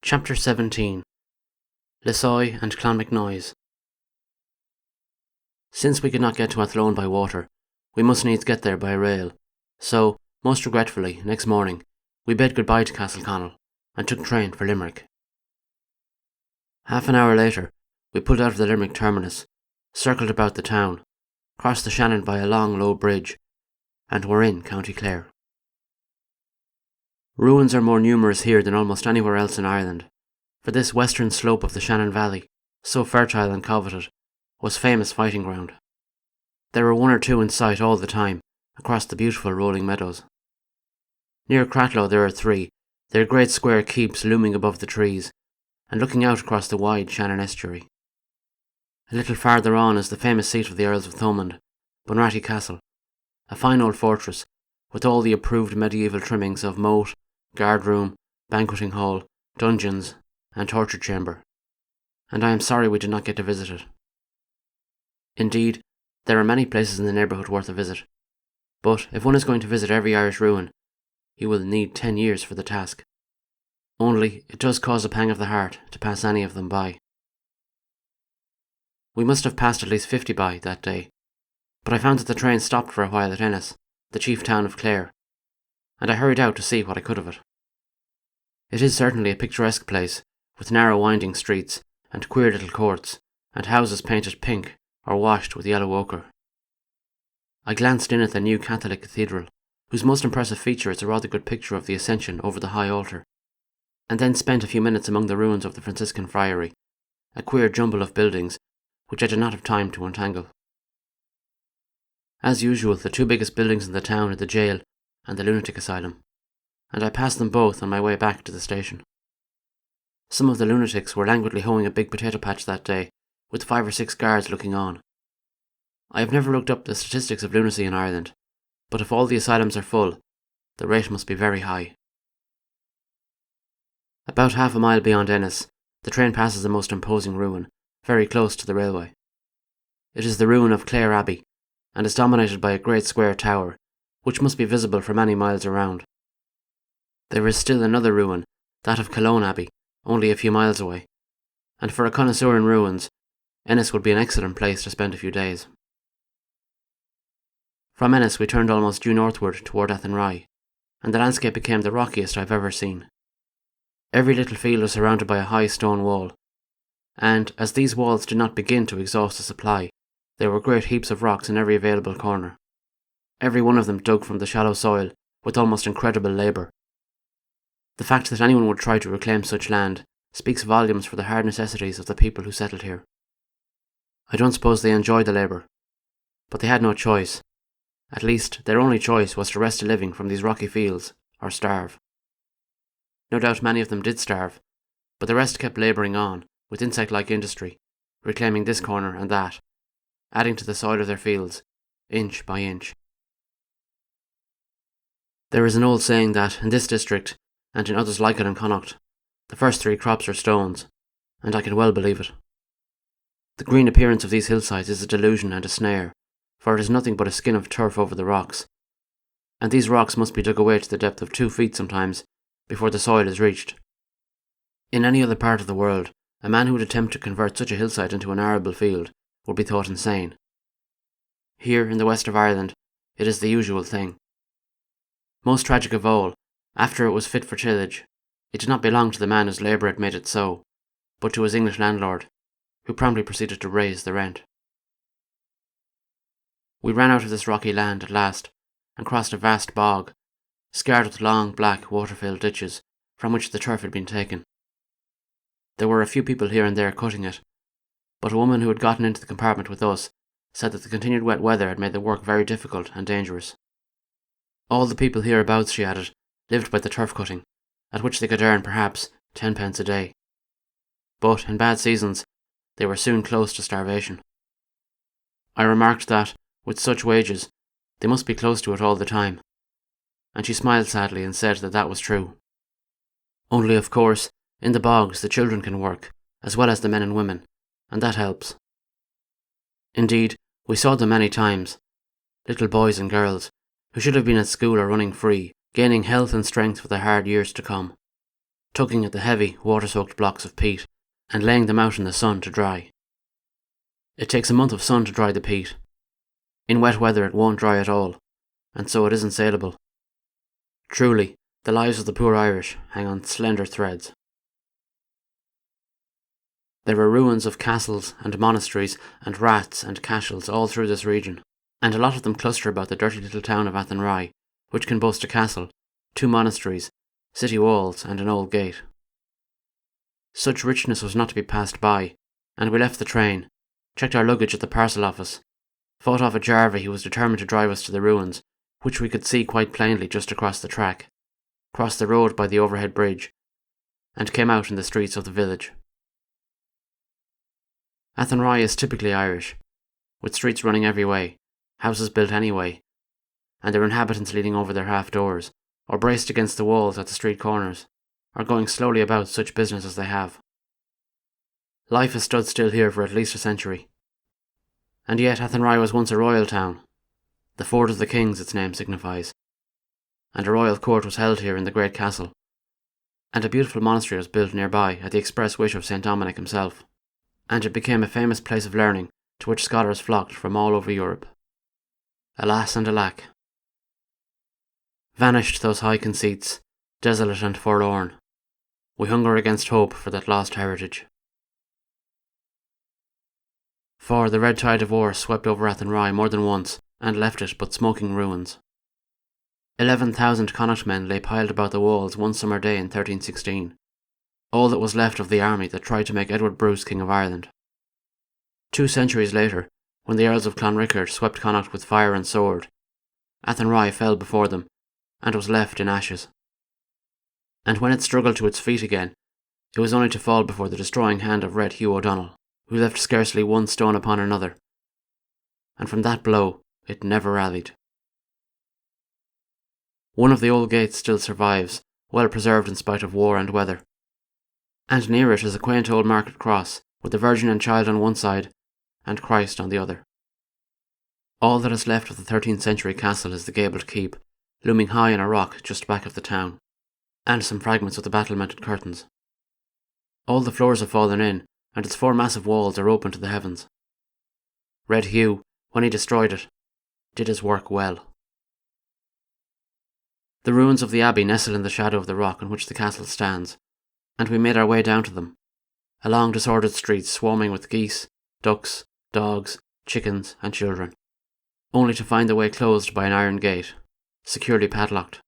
Chapter 17. Lissoy and Clonmacnoise. Since we could not get to Athlone by water, we must needs get there by rail, so, most regretfully, next morning, we bid goodbye to Castleconnell and took train for Limerick. Half an hour later, we pulled out of the Limerick terminus, circled about the town, crossed the Shannon by a long, low bridge, and were in County Clare. Ruins are more numerous here than almost anywhere else in Ireland, for this western slope of the Shannon Valley, so fertile and coveted, was famous fighting ground. There were one or two in sight all the time, across the beautiful rolling meadows. Near Cratloe there are three, their great square keeps looming above the trees, and looking out across the wide Shannon estuary. A little farther on is the famous seat of the Earls of Thomond, Bunratty Castle, a fine old fortress with all the approved medieval trimmings of moat, guard room, banqueting hall, dungeons, and torture chamber, and I am sorry we did not get to visit it. Indeed, there are many places in the neighbourhood worth a visit, but if one is going to visit every Irish ruin, he will need 10 years for the task. Only, it does cause a pang of the heart to pass any of them by. We must have passed at least 50 by that day, but I found that the train stopped for a while at Ennis, the chief town of Clare, and I hurried out to see what I could of it. It is certainly a picturesque place, with narrow winding streets, and queer little courts, and houses painted pink or washed with yellow ochre. I glanced in at the new Catholic cathedral, whose most impressive feature is a rather good picture of the Ascension over the high altar, and then spent a few minutes among the ruins of the Franciscan friary, a queer jumble of buildings which I did not have time to untangle. As usual, the two biggest buildings in the town are the jail and the lunatic asylum, and I passed them both on my way back to the station. Some of the lunatics were languidly hoeing a big potato patch that day, with 5 or 6 guards looking on. I have never looked up the statistics of lunacy in Ireland, but if all the asylums are full, the rate must be very high. About half a mile beyond Ennis, the train passes a most imposing ruin, very close to the railway. It is the ruin of Clare Abbey, and is dominated by a great square tower, which must be visible for many miles around. There is still another ruin, that of Cologne Abbey, only a few miles away, and for a connoisseur in ruins, Ennis would be an excellent place to spend a few days. From Ennis we turned almost due northward toward Athenry, and the landscape became the rockiest I have ever seen. Every little field was surrounded by a high stone wall, and as these walls did not begin to exhaust the supply, there were great heaps of rocks in every available corner, every one of them dug from the shallow soil with almost incredible labour. The fact that anyone would try to reclaim such land speaks volumes for the hard necessities of the people who settled here. I don't suppose they enjoyed the labour, but they had no choice. At least, their only choice was to wrest a living from these rocky fields, or starve. No doubt many of them did starve, but the rest kept labouring on, with insect-like industry, reclaiming this corner and that, adding to the soil of their fields, inch by inch. There is an old saying that, in this district, and in others like it in Connacht, the first 3 crops are stones, and I can well believe it. The green appearance of these hillsides is a delusion and a snare, for it is nothing but a skin of turf over the rocks, and these rocks must be dug away to the depth of 2 feet sometimes, before the soil is reached. In any other part of the world, a man who would attempt to convert such a hillside into an arable field would be thought insane. Here, in the west of Ireland, it is the usual thing. Most tragic of all, after it was fit for tillage, it did not belong to the man whose labour had made it so, but to his English landlord, who promptly proceeded to raise the rent. We ran out of this rocky land at last, and crossed a vast bog, scarred with long, black, water-filled ditches, from which the turf had been taken. There were a few people here and there cutting it, but a woman who had gotten into the compartment with us said that the continued wet weather had made the work very difficult and dangerous. All the people hereabouts, she added, lived by the turf cutting, at which they could earn perhaps 10 pence a day. But, in bad seasons, they were soon close to starvation. I remarked that, with such wages, they must be close to it all the time, and she smiled sadly and said that that was true. Only, of course, in the bogs the children can work, as well as the men and women, and that helps. Indeed, we saw them many times, little boys and girls, who should have been at school or running free, gaining health and strength for the hard years to come. tugging at the heavy, water-soaked blocks of peat and laying them out in the sun to dry. It takes a month of sun to dry the peat. In wet weather it won't dry at all, and so it isn't saleable. Truly, the lives of the poor Irish hang on slender threads. There are ruins of castles and monasteries and raths and cashels all through this region, and a lot of them cluster about the dirty little town of Athenry, which can boast a castle, 2 monasteries, city walls and an old gate. Such richness was not to be passed by, and we left the train, checked our luggage at the parcel office, fought off a Jarvey who was determined to drive us to the ruins, which we could see quite plainly just across the track, crossed the road by the overhead bridge, and came out in the streets of the village. Athenry is typically Irish, with streets running every way, houses built any way, and their inhabitants leaning over their half doors, or braced against the walls at the street corners, or going slowly about such business as they have. Life has stood still here for at least a century. And yet Athenry was once a royal town. The Fort of the Kings its name signifies. And a royal court was held here in the great castle. And a beautiful monastery was built nearby at the express wish of St. Dominic himself. And it became a famous place of learning to which scholars flocked from all over Europe. Alas and alack. Vanished those high conceits, desolate and forlorn. We hunger against hope for that lost heritage. For the red tide of war swept over Athenry more than once, and left it but smoking ruins. 11,000 Connaught men lay piled about the walls one summer day in 1316, all that was left of the army that tried to make Edward Bruce King of Ireland. 2 centuries later, when the Earls of Clonmacnoise swept Connaught with fire and sword, Athenry fell before them, and was left in ashes. And when it struggled to its feet again, it was only to fall before the destroying hand of Red Hugh O'Donnell, who left scarcely one stone upon another. And from that blow, it never rallied. One of the old gates still survives, well preserved in spite of war and weather. And near it is a quaint old market cross, with the Virgin and Child on one side, and Christ on the other. All that is left of the 13th century castle is the gabled keep, looming high on a rock just back of the town, and some fragments of the battlemented curtains. All the floors have fallen in, and its 4 massive walls are open to the heavens. Red Hugh, when he destroyed it, did his work well. The ruins of the abbey nestle in the shadow of the rock on which the castle stands, and we made our way down to them, along disordered streets swarming with geese, ducks, dogs, chickens and children, only to find the way closed by an iron gate, securely padlocked.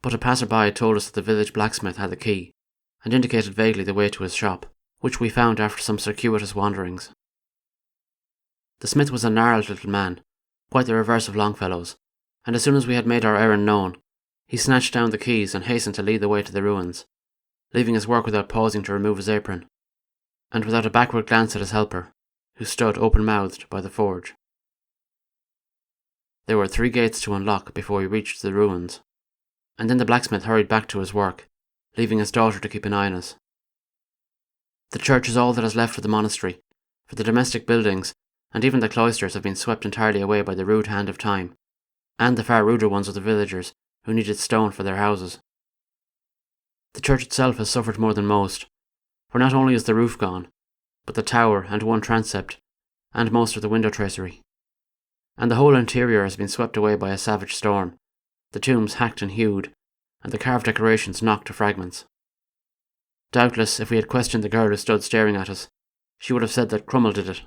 But a passer-by told us that the village blacksmith had the key, and indicated vaguely the way to his shop, which we found after some circuitous wanderings. The smith was a gnarled little man, quite the reverse of Longfellow's, and as soon as we had made our errand known, he snatched down the keys and hastened to lead the way to the ruins, leaving his work without pausing to remove his apron, and without a backward glance at his helper, who stood open-mouthed by the forge. There were 3 gates to unlock before we reached the ruins, and then the blacksmith hurried back to his work, leaving his daughter to keep an eye on us. The church is all that is left of the monastery, for the domestic buildings and even the cloisters have been swept entirely away by the rude hand of time, and the far ruder ones of the villagers who needed stone for their houses. The church itself has suffered more than most, for not only is the roof gone, but the tower and 1 transept, and most of the window tracery. And the whole interior has been swept away by a savage storm, the tombs hacked and hewed, and the carved decorations knocked to fragments. Doubtless, if we had questioned the girl who stood staring at us, she would have said that Crummell did it.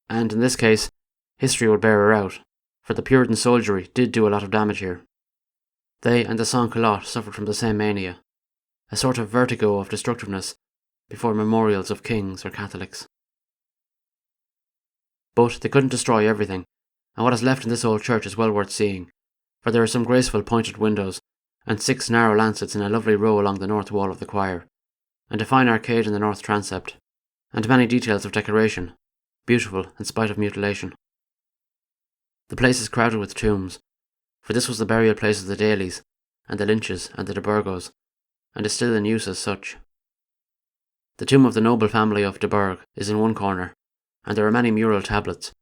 And in this case, history would bear her out, for the Puritan soldiery did do a lot of damage here. They and the sans-culottes suffered from the same mania, a sort of vertigo of destructiveness before memorials of kings or Catholics. But they couldn't destroy everything, and what is left in this old church is well worth seeing, for there are some graceful pointed windows, and 6 narrow lancets in a lovely row along the north wall of the choir, and a fine arcade in the north transept, and many details of decoration, beautiful in spite of mutilation. The place is crowded with tombs, for this was the burial place of the Dailies, and the Lynches, and the de Burgos, and is still in use as such. The tomb of the noble family of de Burgh is in one corner, and there are many mural tablets,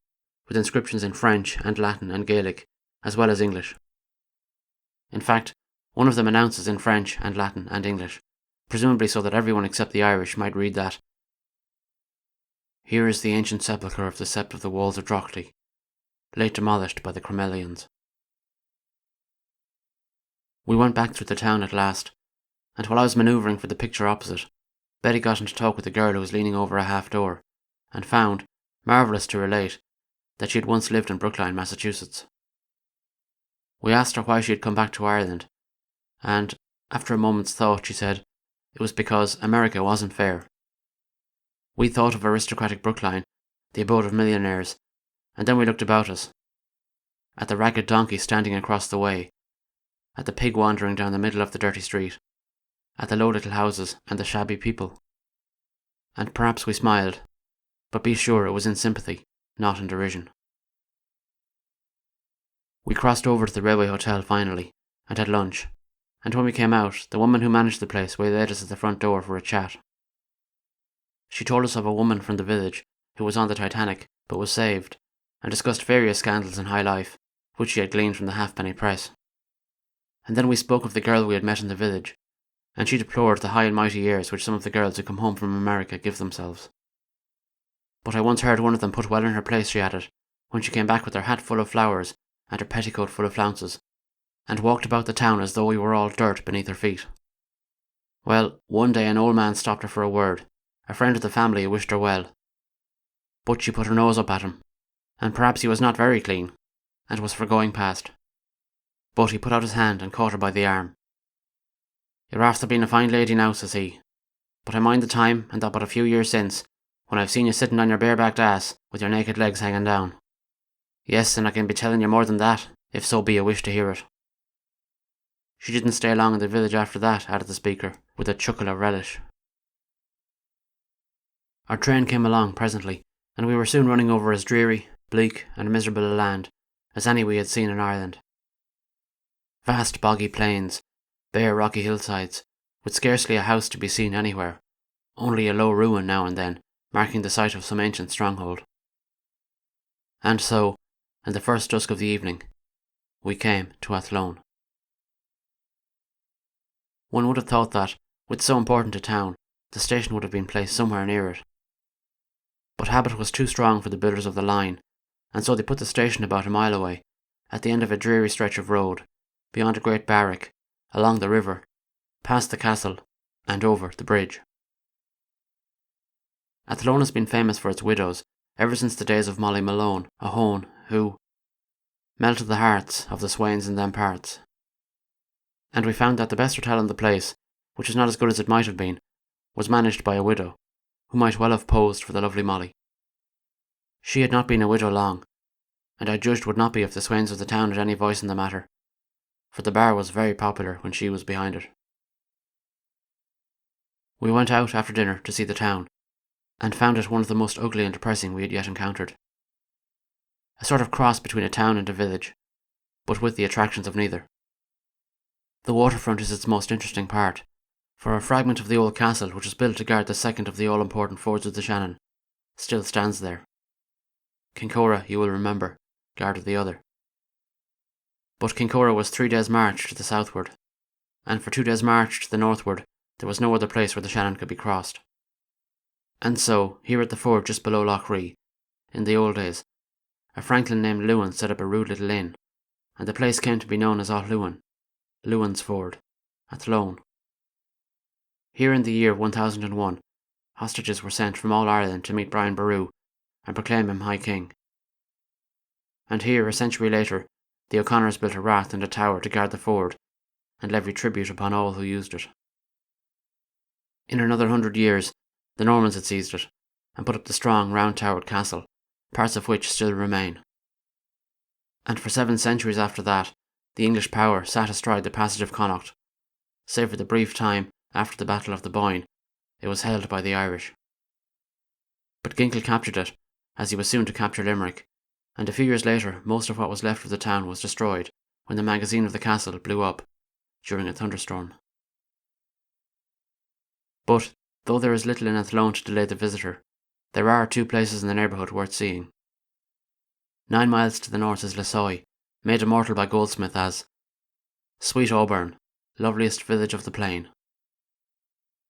with inscriptions in French and Latin and Gaelic, as well as English. In fact, One of them announces in French and Latin and English, presumably so that everyone except the Irish might read that, "Here is the ancient sepulchre of the sept of the walls of Droghty, late demolished by the Cromwellians." We went back through the town at last, and while I was manoeuvring for the picture opposite, Betty got into talk with the girl who was leaning over a half door, and found, marvellous to relate, that she had once lived in Brookline, Massachusetts. We asked her why she had come back to Ireland, and, after a moment's thought, she said it was because America wasn't fair. We thought of aristocratic Brookline, the abode of millionaires, and then we looked about us, at the ragged donkey standing across the way, at the pig wandering down the middle of the dirty street, at the low little houses and the shabby people. And perhaps we smiled, but be sure it was in sympathy, not in derision. We crossed over to the railway hotel finally, and had lunch, and when we came out, the woman who managed the place waylaid us at the front door for a chat. She told us of a woman from the village who was on the Titanic but was saved, and discussed various scandals in high life, which she had gleaned from the halfpenny press. And then we spoke of the girl we had met in the village, and she deplored the high and mighty airs which some of the girls who come home from America give themselves. "But I once heard one of them put well in her place," she added, "when she came back with her hat full of flowers and her petticoat full of flounces, and walked about the town as though we were all dirt beneath her feet. Well, one day an old man stopped her for a word, a friend of the family who wished her well. But she put her nose up at him, and perhaps he was not very clean, and was for going past. But he put out his hand and caught her by the arm. 'You're after being a fine lady now,' says he, 'but I mind the time, and that but a few years since, when I've seen you sitting on your bare-backed ass, with your naked legs hanging down. Yes, and I can be telling you more than that, if so be you wish to hear it.' She didn't stay long in the village after that," added the speaker, with a chuckle of relish. Our train came along presently, and we were soon running over as dreary, bleak, and miserable a land as any we had seen in Ireland. Vast boggy plains, bare rocky hillsides, with scarcely a house to be seen anywhere, only a low ruin now and then, marking the site of some ancient stronghold. And so, in the first dusk of the evening, we came to Athlone. One would have thought that, with so important a town, the station would have been placed somewhere near it. But habit was too strong for the builders of the line, and so they put the station about a mile away, at the end of a dreary stretch of road, beyond a great barrack, along the river, past the castle, and over the bridge. Athlone has been famous for its widows ever since the days of Molly Malone, a hone who melted the hearts of the swains in them parts. And we found that the best hotel in the place, which was not as good as it might have been, was managed by a widow, who might well have posed for the lovely Molly. She had not been a widow long, and I judged would not be if the swains of the town had any voice in the matter, for the bar was very popular when she was behind it. We went out after dinner to see the town, and found it one of the most ugly and depressing we had yet encountered. A sort of cross between a town and a village, but with the attractions of neither. The waterfront is its most interesting part, for a fragment of the old castle which was built to guard the second of the all-important fords of the Shannon still stands there. Kincora, you will remember, guarded the other. But Kincora was 3 days' march to the southward, and for 2 days' march to the northward there was no other place where the Shannon could be crossed. And so, here at the ford just below Loch Ree, in the old days, a franklin named Lewin set up a rude little inn, and the place came to be known as Lewin, Lewin's Ford, Athlone. Here in the year 1001, hostages were sent from all Ireland to meet Brian Boru and proclaim him High King. And here, a century later, the O'Connors built a rath and a tower to guard the ford and levy tribute upon all who used it. In another 100 years, the Normans had seized it and put up the strong, round-towered castle, parts of which still remain. And for 7 centuries after that, the English power sat astride the passage of Connaught, save for the brief time after the Battle of the Boyne it was held by the Irish. But Ginkle captured it, as he was soon to capture Limerick, and a few years later most of what was left of the town was destroyed when the magazine of the castle blew up during a thunderstorm. But, though there is little in Athlone to delay the visitor, there are 2 places in the neighbourhood worth seeing. 9 miles to the north is Lissoy, made immortal by Goldsmith as Sweet Auburn, loveliest village of the plain.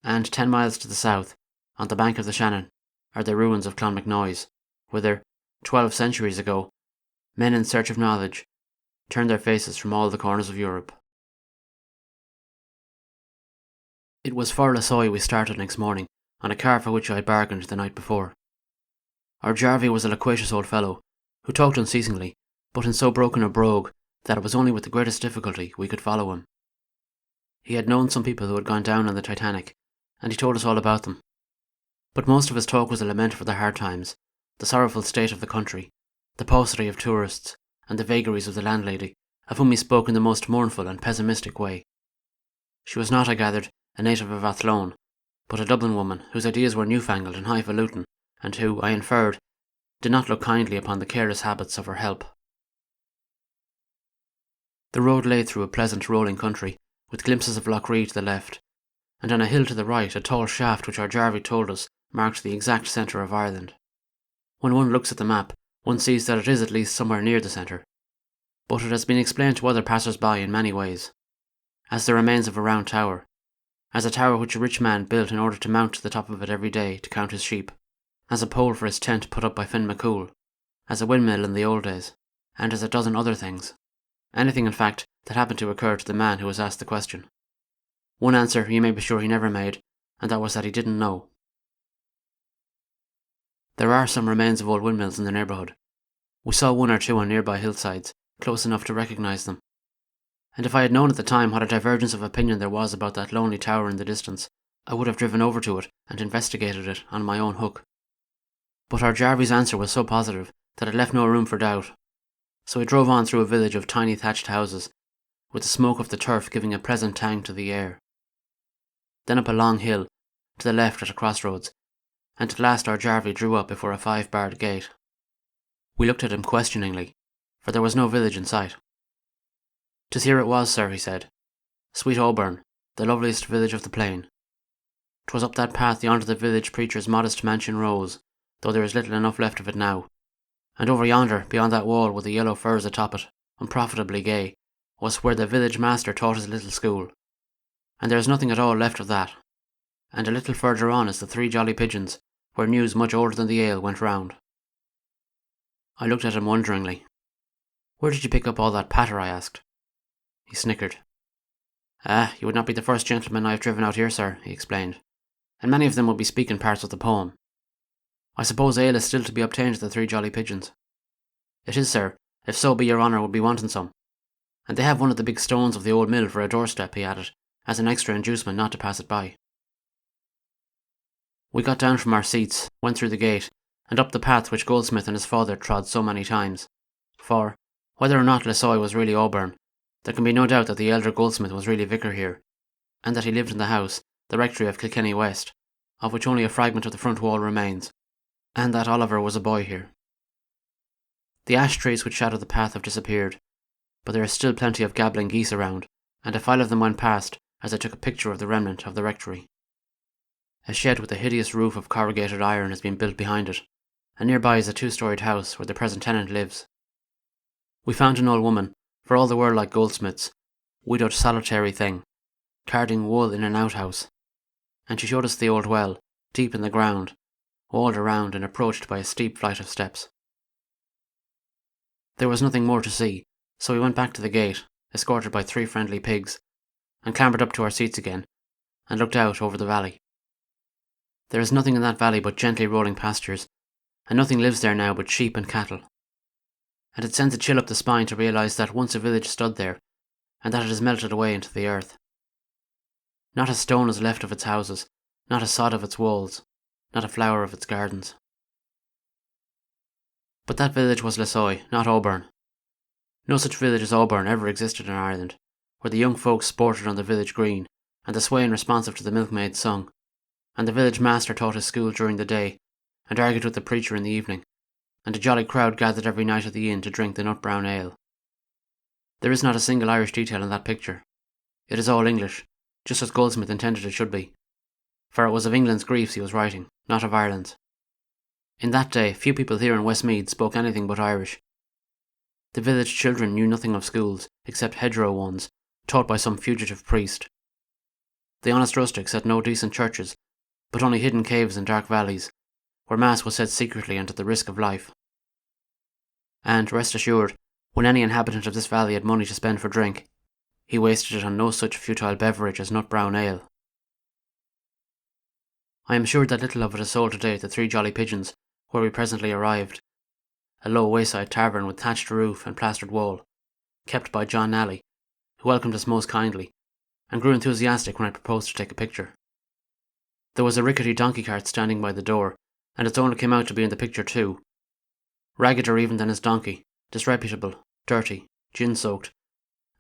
And 10 miles to the south, on the bank of the Shannon, are the ruins of Clonmacnoise, whither, 12 centuries ago, men in search of knowledge turned their faces from all the corners of Europe. It was for Lissoy we started next morning, on a car for which I had bargained the night before. Our Jarvey was a loquacious old fellow, who talked unceasingly, but in so broken a brogue that it was only with the greatest difficulty we could follow him. He had known some people who had gone down on the Titanic, and he told us all about them. But most of his talk was a lament for the hard times, the sorrowful state of the country, the paucity of tourists, and the vagaries of the landlady, of whom he spoke in the most mournful and pessimistic way. She was not, I gathered, a native of Athlone, but a Dublin woman whose ideas were newfangled and highfalutin, and who, I inferred, did not look kindly upon the careless habits of her help. The road lay through a pleasant rolling country, with glimpses of Lough Ree to the left, and on a hill to the right a tall shaft which our Jarvey told us marked the exact centre of Ireland. When one looks at the map, one sees that it is at least somewhere near the centre, but it has been explained to other passers-by in many ways, as the remains of a round tower, as a tower which a rich man built in order to mount to the top of it every day to count his sheep, as a pole for his tent put up by Finn McCool, as a windmill in the old days, and as a dozen other things. Anything, in fact, that happened to occur to the man who was asked the question. One answer you may be sure he never made, and that was that he didn't know. There are some remains of old windmills in the neighbourhood. We saw one or two on nearby hillsides, close enough to recognise them. And if I had known at the time what a divergence of opinion there was about that lonely tower in the distance, I would have driven over to it and investigated it on my own hook. But our Jarvey's answer was so positive that it left no room for doubt. So we drove on through a village of tiny thatched houses, with the smoke of the turf giving a pleasant tang to the air. Then up a long hill, to the left at a crossroads, and at last our Jarvey drew up before a 5-barred gate. We looked at him questioningly, for there was no village in sight. "'Tis here it was, sir," he said. "Sweet Auburn, the loveliest village of the plain. 'Twas up that path yonder the village preacher's modest mansion rose, though there is little enough left of it now. And over yonder, beyond that wall with the yellow firs atop it, unprofitably gay, was where the village master taught his little school. And there is nothing at all left of that. And a little further on is the Three Jolly Pigeons, where news much older than the ale went round." I looked at him wonderingly. "Where did you pick up all that patter?" I asked. He snickered. You would not be the first gentleman I have driven out here, sir," he explained, "and many of them will be speaking parts of the poem. I suppose ale is still to be obtained at the Three Jolly Pigeons." "It is, sir, if so be your honour would be wanting some. And they have one of the big stones of the old mill for a doorstep," he added, as an extra inducement not to pass it by. We got down from our seats, went through the gate, and up the path which Goldsmith and his father trod so many times. For, whether or not Lissoy was really Auburn, there can be no doubt that the elder Goldsmith was really vicar here, and that he lived in the house, the rectory of Kilkenny West, of which only a fragment of the front wall remains, and that Oliver was a boy here. The ash trees which shadowed the path have disappeared, but there is still plenty of gabbling geese around, and a file of them went past as I took a picture of the remnant of the rectory. A shed with a hideous roof of corrugated iron has been built behind it, and nearby is a 2-storied house where the present tenant lives. We found an old woman, for all the world like Goldsmith's, widowed solitary thing, carding wool in an outhouse, and she showed us the old well, deep in the ground, walled around and approached by a steep flight of steps. There was nothing more to see, so we went back to the gate, escorted by 3 friendly pigs, and clambered up to our seats again, and looked out over the valley. There is nothing in that valley but gently rolling pastures, and nothing lives there now but sheep and cattle. And it sends a chill up the spine to realise that once a village stood there, and that it has melted away into the earth. Not a stone is left of its houses, not a sod of its walls, not a flower of its gardens. But that village was Lissoy, not Auburn. No such village as Auburn ever existed in Ireland, where the young folks sported on the village green, and the swain responsive to the milkmaid sung, and the village master taught his school during the day, and argued with the preacher in the evening, and a jolly crowd gathered every night at the inn to drink the nut-brown ale. There is not a single Irish detail in that picture. It is all English, just as Goldsmith intended it should be, for it was of England's griefs he was writing, not of Ireland's. In that day, few people here in Westmeath spoke anything but Irish. The village children knew nothing of schools, except hedgerow ones, taught by some fugitive priest. The honest rustics had no decent churches, but only hidden caves and dark valleys, where mass was said secretly and at the risk of life. And, rest assured, when any inhabitant of this valley had money to spend for drink, he wasted it on no such futile beverage as nut-brown ale. I am sure that little of it is sold today at the Three Jolly Pigeons, where we presently arrived, a low wayside tavern with thatched roof and plastered wall, kept by John Nally, who welcomed us most kindly, and grew enthusiastic when I proposed to take a picture. There was a rickety donkey cart standing by the door, and its owner came out to be in the picture too. Raggeder even than his donkey, disreputable, dirty, gin-soaked,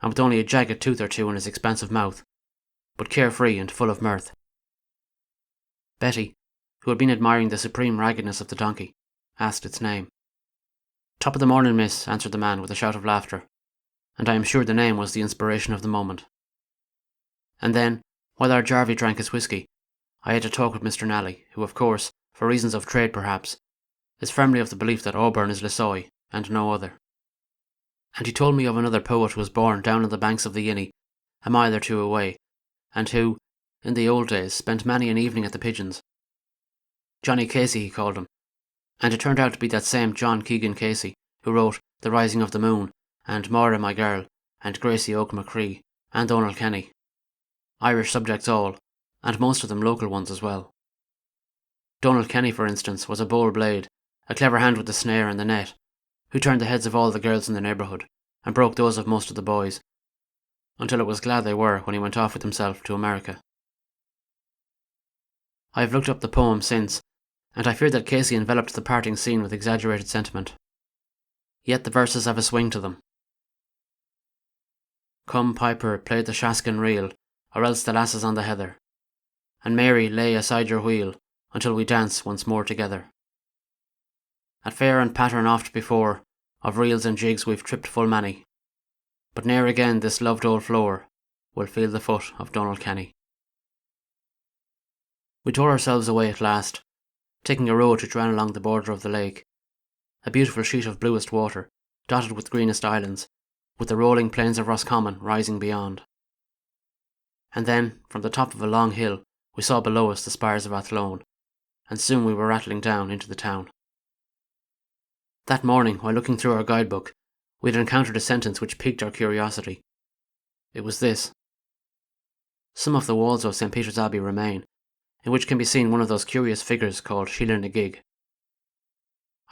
and with only a jagged tooth or two in his expansive mouth, but carefree and full of mirth. Betty, who had been admiring the supreme raggedness of the donkey, asked its name. "Top of the morning, miss," answered the man with a shout of laughter, and I am sure the name was the inspiration of the moment. And then, while our Jarvey drank his whisky, I had a talk with Mr. Nally, who, of course, for reasons of trade perhaps, is firmly of the belief that Auburn is Lissoy, and no other. And he told me of another poet who was born down on the banks of the Inny, a mile or two away, and who, in the old days, spent many an evening at the Pigeons. Johnny Casey he called him, and it turned out to be that same John Keegan Casey who wrote The Rising of the Moon, and Maura My Girl, and Gracie Oak McCree, and Donal Kenny. Irish subjects all, and most of them local ones as well. Donal Kenny, for instance, was a bold blade, a clever hand with the snare and the net, who turned the heads of all the girls in the neighbourhood, and broke those of most of the boys, until it was glad they were when he went off with himself to America. I have looked up the poem since, and I fear that Casey enveloped the parting scene with exaggerated sentiment. Yet the verses have a swing to them. "Come, piper, play the shaskin reel, or else the lass is on the heather. And Mary, lay aside your wheel, until we dance once more together. At fair and pattern oft before, of reels and jigs we've tripped full many, but ne'er again this loved old floor will feel the foot of Donal Kenny." We tore ourselves away at last, taking a road which ran along the border of the lake, a beautiful sheet of bluest water, dotted with greenest islands, with the rolling plains of Roscommon rising beyond. And then, from the top of a long hill, we saw below us the spires of Athlone, and soon we were rattling down into the town. That morning, while looking through our guidebook, we had encountered a sentence which piqued our curiosity. It was this: "Some of the walls of St. Peter's Abbey remain, in which can be seen one of those curious figures called Sheila na gig."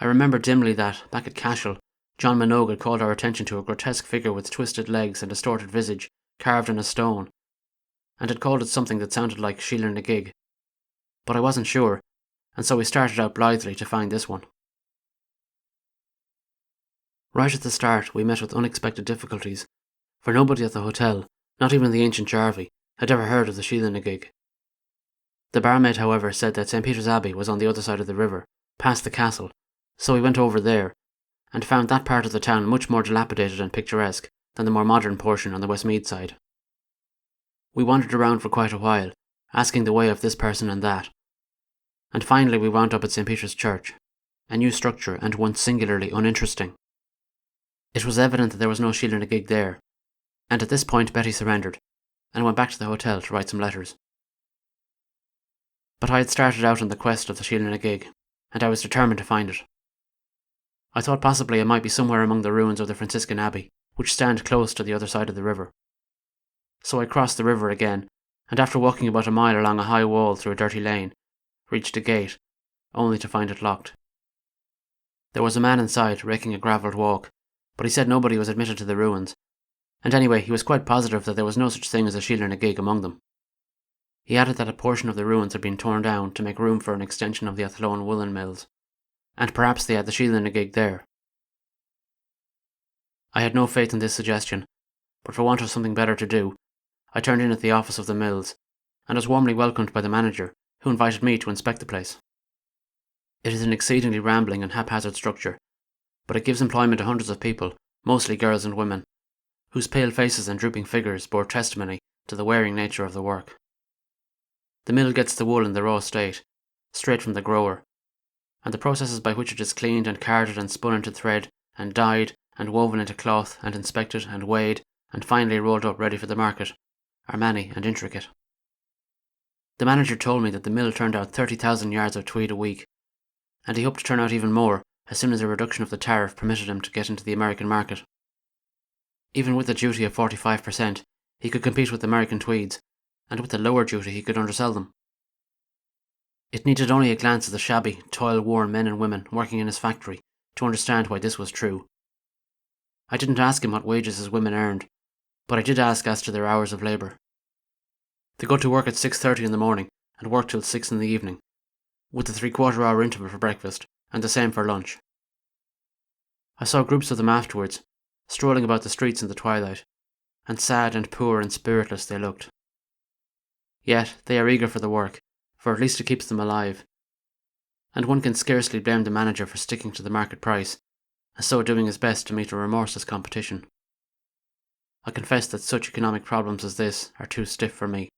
I remember dimly that, back at Cashel, John Minogue had called our attention to a grotesque figure with twisted legs and distorted visage, carved in a stone, and had called it something that sounded like Sheila na gig. But I wasn't sure, and so we started out blithely to find this one. Right at the start, we met with unexpected difficulties, for nobody at the hotel, not even the ancient Jarvey, had ever heard of the Sheila na gig. The barmaid, however, said that St. Peter's Abbey was on the other side of the river, past the castle, so we went over there, and found that part of the town much more dilapidated and picturesque than the more modern portion on the Westmeath side. We wandered around for quite a while, asking the way of this person and that, and finally we wound up at St. Peter's Church, a new structure and one singularly uninteresting. It was evident that there was no Sheila na gig there, and at this point Betty surrendered, and went back to the hotel to write some letters. But I had started out on the quest of the Sheila na gig, and I was determined to find it. I thought possibly it might be somewhere among the ruins of the Franciscan Abbey, which stand close to the other side of the river. So I crossed the river again, and after walking about a mile along a high wall through a dirty lane, reached a gate, only to find it locked. There was a man inside, raking a gravelled walk, but he said nobody was admitted to the ruins, and anyway he was quite positive that there was no such thing as a Sheila na gig among them. He added that a portion of the ruins had been torn down to make room for an extension of the Athlone woolen mills, and perhaps they had the Sheila na gig there. I had no faith in this suggestion, but for want of something better to do, I turned in at the office of the mills, and was warmly welcomed by the manager, who invited me to inspect the place. It is an exceedingly rambling and haphazard structure, but it gives employment to hundreds of people, mostly girls and women, whose pale faces and drooping figures bore testimony to the wearing nature of the work. The mill gets the wool in the raw state, straight from the grower, and the processes by which it is cleaned and carded and spun into thread, and dyed, and woven into cloth, and inspected, and weighed, and finally rolled up ready for the market, are many and intricate. The manager told me that the mill turned out 30,000 yards of tweed a week, and he hoped to turn out even more as soon as a reduction of the tariff permitted him to get into the American market. Even with a duty of 45%, he could compete with American tweeds, and with the lower duty he could undersell them. It needed only a glance at the shabby, toil-worn men and women working in his factory to understand why this was true. I didn't ask him what wages his women earned, but I did ask as to their hours of labour. They go to work at 6:30 in the morning and work till 6 in the evening, with a 3/4 hour interval for breakfast and the same for lunch. I saw groups of them afterwards, strolling about the streets in the twilight, and sad and poor and spiritless they looked. Yet they are eager for the work, for at least it keeps them alive, and one can scarcely blame the manager for sticking to the market price, and so doing his best to meet a remorseless competition. I confess that such economic problems as this are too stiff for me.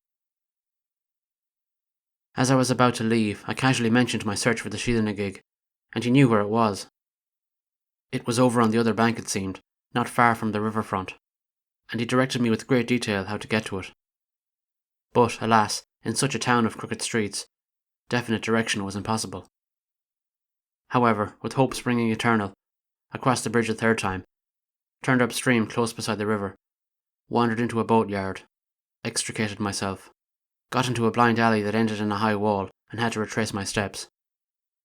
As I was about to leave, I casually mentioned my search for the Sheelagig, and he knew where it was. It was over on the other bank, it seemed, not far from the riverfront, and he directed me with great detail how to get to it. But, alas, in such a town of crooked streets, definite direction was impossible. However, with hope springing eternal, I crossed the bridge a third time, turned upstream close beside the river, wandered into a boatyard, extricated myself, got into a blind alley that ended in a high wall and had to retrace my steps,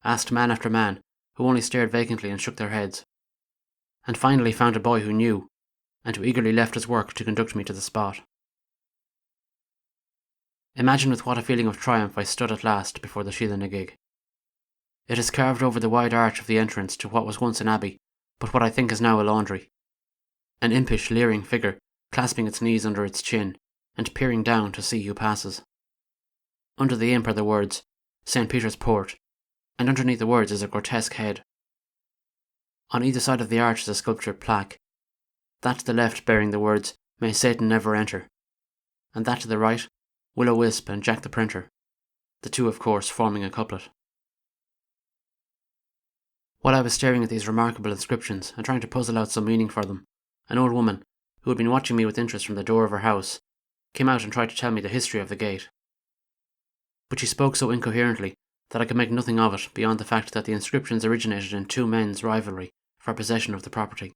asked man after man, who only stared vacantly and shook their heads, and finally found a boy who knew, and who eagerly left his work to conduct me to the spot. Imagine with what a feeling of triumph I stood at last before the Sheelagig. It is carved over the wide arch of the entrance to what was once an abbey, but what I think is now a laundry. An impish, leering figure, clasping its knees under its chin, and peering down to see who passes. Under the imp are the words, St. Peter's Port, and underneath the words is a grotesque head. On either side of the arch is a sculptured plaque, that to the left bearing the words, May Satan never enter, and that to the right, Will-o'-Wisp and Jack the Printer, the two of course forming a couplet. While I was staring at these remarkable inscriptions and trying to puzzle out some meaning for them, an old woman, who had been watching me with interest from the door of her house, came out and tried to tell me the history of the gate. But she spoke so incoherently that I could make nothing of it beyond the fact that the inscriptions originated in two men's rivalry for possession of the property.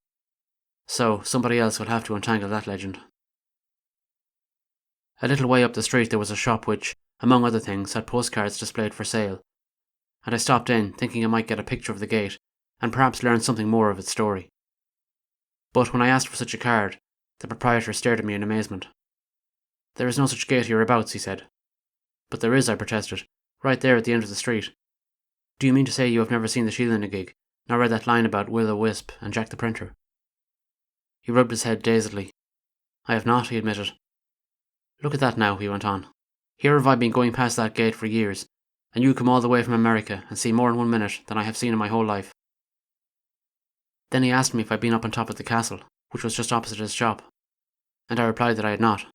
So somebody else will have to untangle that legend. A little way up the street there was a shop which, among other things, had postcards displayed for sale, and I stopped in thinking I might get a picture of the gate and perhaps learn something more of its story. But when I asked for such a card, the proprietor stared at me in amazement. There is no such gate hereabouts, he said. But there is, I protested, right there at the end of the street. Do you mean to say you have never seen the Sheelagig, nor read that line about Will-o'-Wisp and Jack the Printer? He rubbed his head dazedly. I have not, he admitted. Look at that now, he went on. Here have I been going past that gate for years, and you come all the way from America and see more in 1 minute than I have seen in my whole life. Then he asked me if I'd been up on top of the castle, which was just opposite his shop, and I replied that I had not.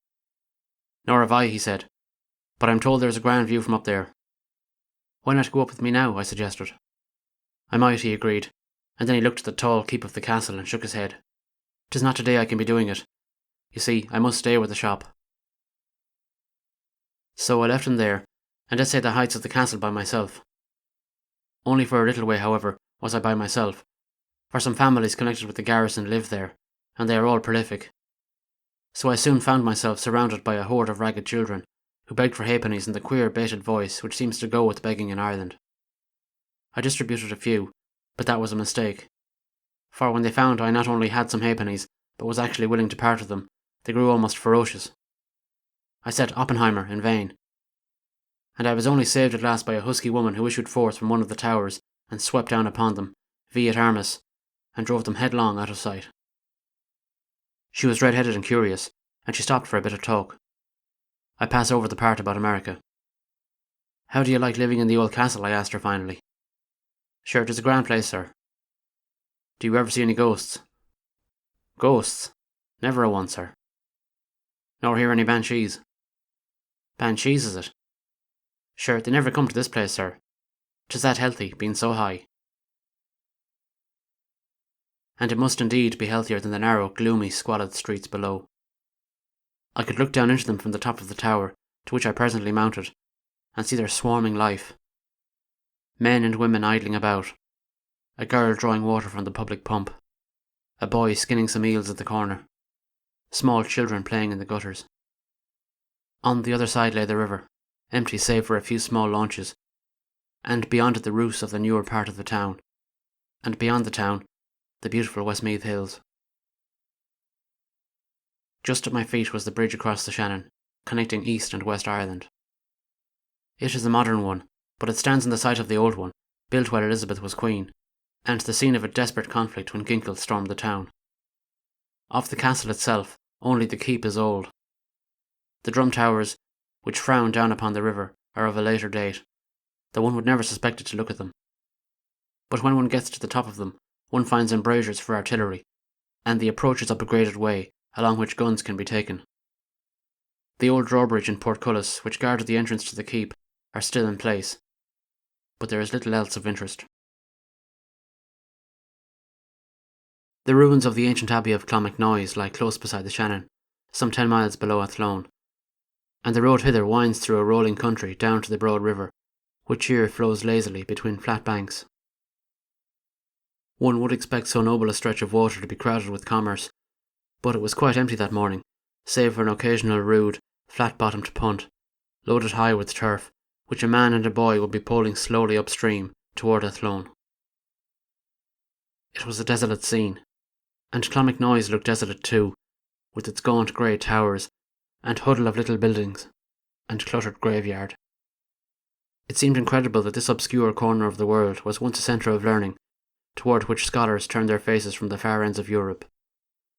Nor have I, he said, but I'm told there is a grand view from up there. Why not go up with me now, I suggested. I might, he agreed, and then he looked at the tall keep of the castle and shook his head. 'Tis not today I can be doing it. You see, I must stay with the shop. So I left him there, and essayed the heights of the castle by myself. Only for a little way, however, was I by myself, for some families connected with the garrison live there, and they are all prolific. So I soon found myself surrounded by a horde of ragged children, who begged for halfpennies in the queer baited voice which seems to go with begging in Ireland. I distributed a few, but that was a mistake, for when they found I not only had some halfpennies, but was actually willing to part with them, they grew almost ferocious. I said Oppenheimer in vain, and I was only saved at last by a husky woman who issued forth from one of the towers and swept down upon them, viat armis, and drove them headlong out of sight. She was red-headed and curious, and she stopped for a bit of talk. I pass over the part about America. How do you like living in the old castle, I asked her finally. Sure, it is a grand place, sir. Do you ever see any ghosts? Ghosts? Never a one, sir. Nor hear any banshees? Banshees, is it? Sure, they never come to this place, sir. 'Tis that healthy, being so high. And it must indeed be healthier than the narrow, gloomy, squalid streets below. I could look down into them from the top of the tower, to which I presently mounted, and see their swarming life. Men and women idling about, a girl drawing water from the public pump, a boy skinning some eels at the corner, small children playing in the gutters. On the other side lay the river, empty save for a few small launches, and beyond it the roofs of the newer part of the town, and beyond the town, the beautiful Westmeath Hills. Just at my feet was the bridge across the Shannon, connecting East and West Ireland. It is a modern one, but it stands in the site of the old one, built while Elizabeth was queen, and the scene of a desperate conflict when Ginkle stormed the town. Of the castle itself, only the keep is old. The drum towers, which frown down upon the river, are of a later date, though one would never suspect it to look at them. But when one gets to the top of them, one finds embrasures for artillery, and the approach is up a graded way, along which guns can be taken. The old drawbridge and portcullis, which guarded the entrance to the keep, are still in place, but there is little else of interest. The ruins of the ancient abbey of Clonmacnoise lie close beside the Shannon, some 10 miles below Athlone, and the road hither winds through a rolling country down to the broad river, which here flows lazily between flat banks. One would expect so noble a stretch of water to be crowded with commerce, but it was quite empty that morning, save for an occasional rude, flat-bottomed punt, loaded high with turf, which a man and a boy would be poling slowly upstream toward Athlone. It was a desolate scene, and Clonmacnoise looked desolate too, with its gaunt grey towers, and huddle of little buildings, and cluttered graveyard. It seemed incredible that this obscure corner of the world was once a centre of learning, toward which scholars turned their faces from the far ends of Europe,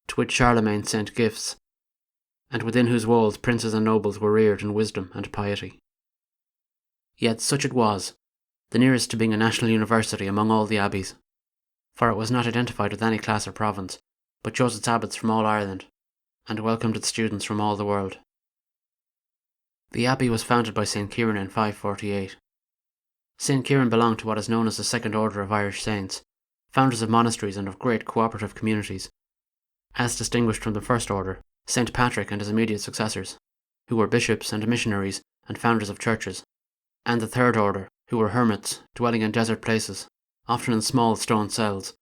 to which Charlemagne sent gifts, and within whose walls princes and nobles were reared in wisdom and piety. Yet such it was, the nearest to being a national university among all the abbeys, for it was not identified with any class or province, but chose its abbots from all Ireland, and welcomed its students from all the world. The abbey was founded by St. Kieran in 548. St. Kieran belonged to what is known as the Second Order of Irish Saints, founders of monasteries and of great cooperative communities, as distinguished from the First Order, St. Patrick and his immediate successors, who were bishops and missionaries and founders of churches, and the Third Order, who were hermits dwelling in desert places, often in small stone cells,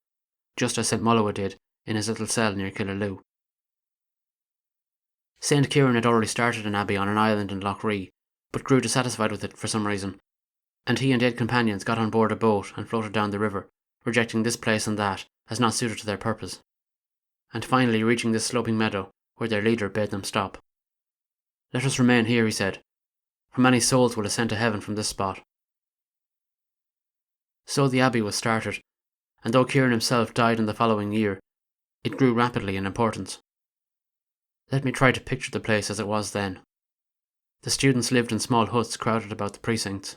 just as St. Mullowah did in his little cell near Killaloe. St. Kieran had already started an abbey on an island in Lough Ree, but grew dissatisfied with it for some reason, and he and 8 companions got on board a boat and floated down the river, rejecting this place and that as not suited to their purpose, and finally reaching this sloping meadow where their leader bade them stop. "Let us remain here," he said, "for many souls will ascend to heaven from this spot." So the abbey was started, and though Kieran himself died in the following year, it grew rapidly in importance. Let me try to picture the place as it was then. The students lived in small huts crowded about the precincts.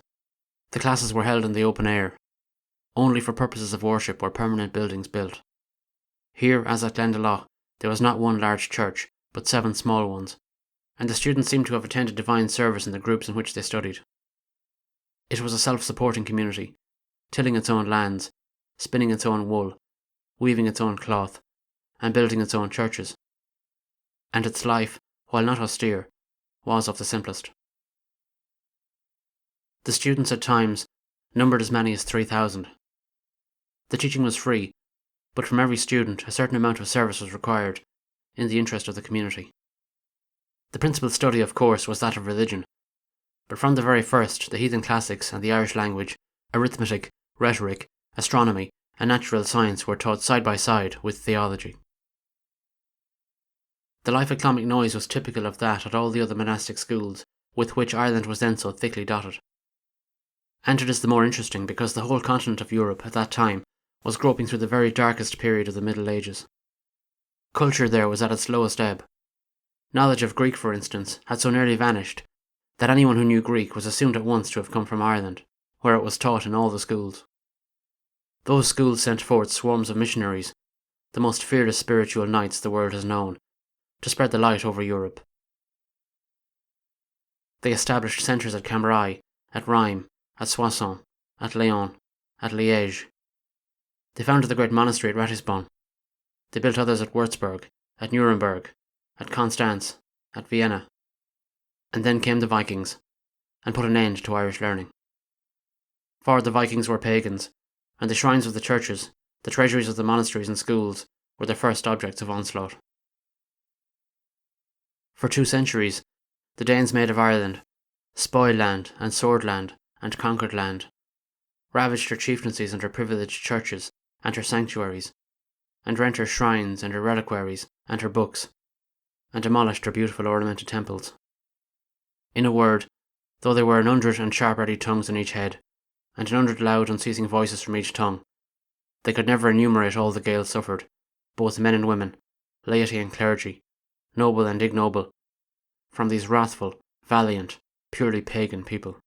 The classes were held in the open air. Only for purposes of worship were permanent buildings built. Here, as at Glendalough, there was not one large church, but 7 small ones, and the students seem to have attended divine service in the groups in which they studied. It was a self-supporting community, tilling its own lands, spinning its own wool, weaving its own cloth, and building its own churches. And its life, while not austere, was of the simplest. The students at times numbered as many as 3,000. The teaching was free, but from every student a certain amount of service was required in the interest of the community. The principal study, of course, was that of religion, but from the very first the heathen classics and the Irish language, arithmetic, rhetoric, astronomy, and natural science were taught side by side with theology. The life at Clonmacnoise was typical of that at all the other monastic schools with which Ireland was then so thickly dotted. And it is the more interesting because the whole continent of Europe at that time was groping through the very darkest period of the Middle Ages. Culture there was at its lowest ebb. Knowledge of Greek, for instance, had so nearly vanished that anyone who knew Greek was assumed at once to have come from Ireland, where it was taught in all the schools. Those schools sent forth swarms of missionaries, the most fearless spiritual knights the world has known, to spread the light over Europe. They established centres at Cambrai, at Rheims, at Soissons, at Lyon, at Liège. They founded the great monastery at Ratisbon. They built others at Würzburg, at Nuremberg, at Constance, at Vienna. And then came the Vikings, and put an end to Irish learning. For the Vikings were pagans, and the shrines of the churches, the treasuries of the monasteries and schools, were their first objects of onslaught. For 2 centuries, the Danes made of Ireland spoiled land and sword land and conquered land, ravaged her chieftaincies and her privileged churches and her sanctuaries, and rent her shrines and her reliquaries and her books, and demolished her beautiful ornamented temples. In a word, though there were 100 and sharp-ready tongues in each head, and 100 loud unceasing voices from each tongue, they could never enumerate all the Gaels suffered, both men and women, laity and clergy, noble and ignoble, from these wrathful, valiant, purely pagan people.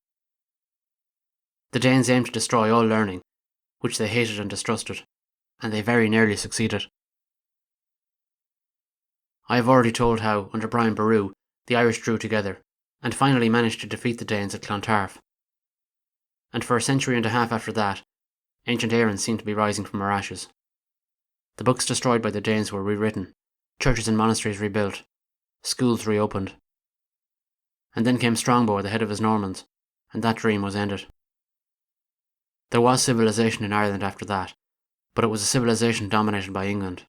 The Danes aimed to destroy all learning, which they hated and distrusted, and they very nearly succeeded. I have already told how, under Brian Boru, the Irish drew together, and finally managed to defeat the Danes at Clontarf. And for a century and a half after that, ancient Éireann seemed to be rising from her ashes. The books destroyed by the Danes were rewritten, churches and monasteries rebuilt, schools reopened. And then came Strongbow at the head of his Normans, and that dream was ended. There was civilization in Ireland after that, but it was a civilization dominated by England.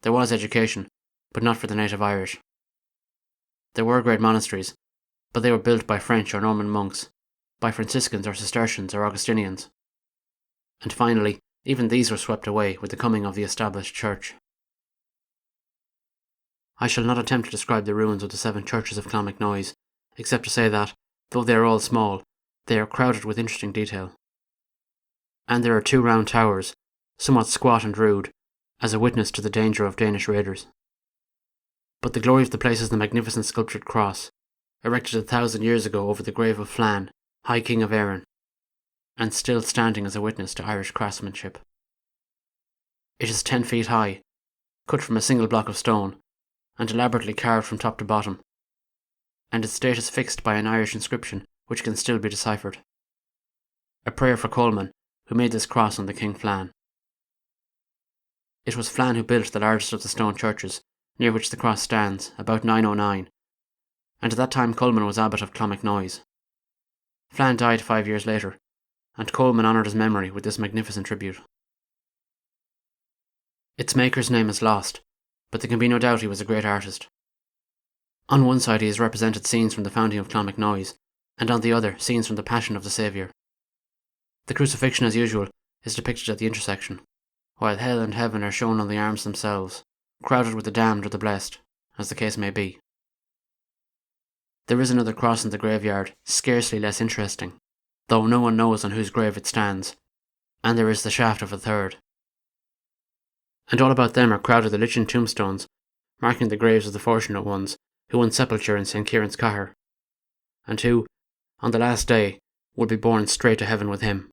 There was education, but not for the native Irish. There were great monasteries, but they were built by French or Norman monks, by Franciscans or Cistercians or Augustinians. And finally, even these were swept away with the coming of the established church. I shall not attempt to describe the ruins of the 7 churches of Clonmacnoise, except to say that, though they are all small, they are crowded with interesting detail. And there are 2 round towers, somewhat squat and rude, as a witness to the danger of Danish raiders. But the glory of the place is the magnificent sculptured cross, erected 1,000 years ago over the grave of Flann, High King of Éireann, and still standing as a witness to Irish craftsmanship. It is 10 feet high, cut from a single block of stone, and elaborately carved from top to bottom, and its date is fixed by an Irish inscription which can still be deciphered. A prayer for Coleman, who made this cross on the King Flann. It was Flann who built the largest of the stone churches, near which the cross stands, about 909, and at that time Coleman was abbot of Clonmacnoise. Flann died 5 years later, and Coleman honoured his memory with this magnificent tribute. Its maker's name is lost, but there can be no doubt he was a great artist. On one side he has represented scenes from the founding of Clonmacnoise, and on the other scenes from the Passion of the Saviour. The crucifixion, as usual, is depicted at the intersection, while hell and heaven are shown on the arms themselves, crowded with the damned or the blessed, as the case may be. There is another cross in the graveyard, scarcely less interesting, though no one knows on whose grave it stands, and there is the shaft of a third. And all about them are crowded the lichened tombstones, marking the graves of the fortunate ones who won sepulture in St. Kieran's Cahir, and who, on the last day, would be borne straight to heaven with him.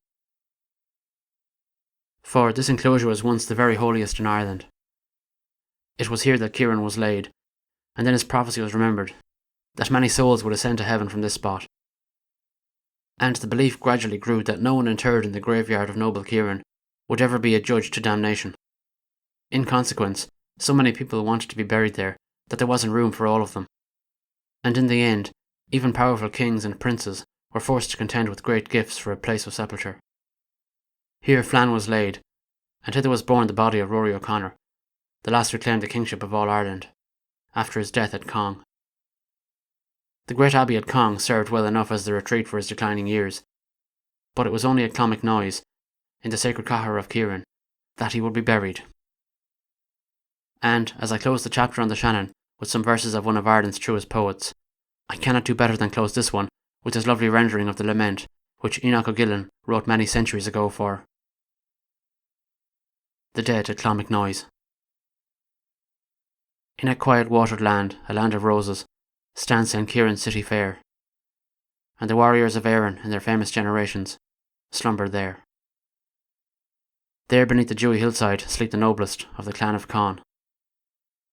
For this enclosure was once the very holiest in Ireland. It was here that Kieran was laid, and then his prophecy was remembered, that many souls would ascend to heaven from this spot. And the belief gradually grew that no one interred in the graveyard of noble Kieran would ever be adjudged to damnation. In consequence, so many people wanted to be buried there that there wasn't room for all of them. And in the end, even powerful kings and princes were forced to contend with great gifts for a place of sepulture. Here Flann was laid, and hither was borne the body of Rory O'Connor, the last who claimed the kingship of all Ireland, after his death at Cong. The great abbey at Cong served well enough as the retreat for his declining years, but it was only at Clonmacnoise, in the sacred Cahir of Kieran, that he would be buried. And, as I close the chapter on the Shannon with some verses of one of Ireland's truest poets, I cannot do better than close this one with his lovely rendering of the lament which Enoch O'Gillan wrote many centuries ago for the dead at Clonmacnoise. In a quiet watered land, a land of roses, stands St. Kieran's city fair, and the warriors of Éireann in their famous generations slumber there. There beneath the dewy hillside sleep the noblest of the clan of Conn,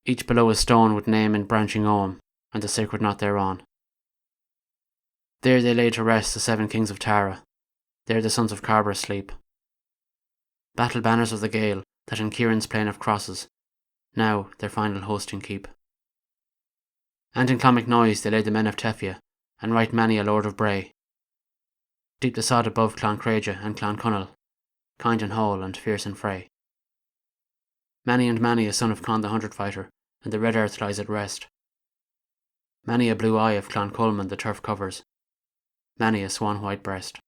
each below a stone with name in branching ogham and the sacred knot thereon. There they lay to rest the 7 kings of Tara, there the sons of Carbra sleep. Battle banners of the Gael that in Kieran's plain of crosses now their final hosting keep. And in Clonmacnoise they laid the men of Teffia, and right many a lord of Bray. Deep the sod above Cloncraige and Cloncunnel, kind and whole and fierce and fray. Many and many a son of Con the hundred fighter, and the red earth lies at rest. Many a blue eye of Cloncolman the turf covers, many a swan white breast.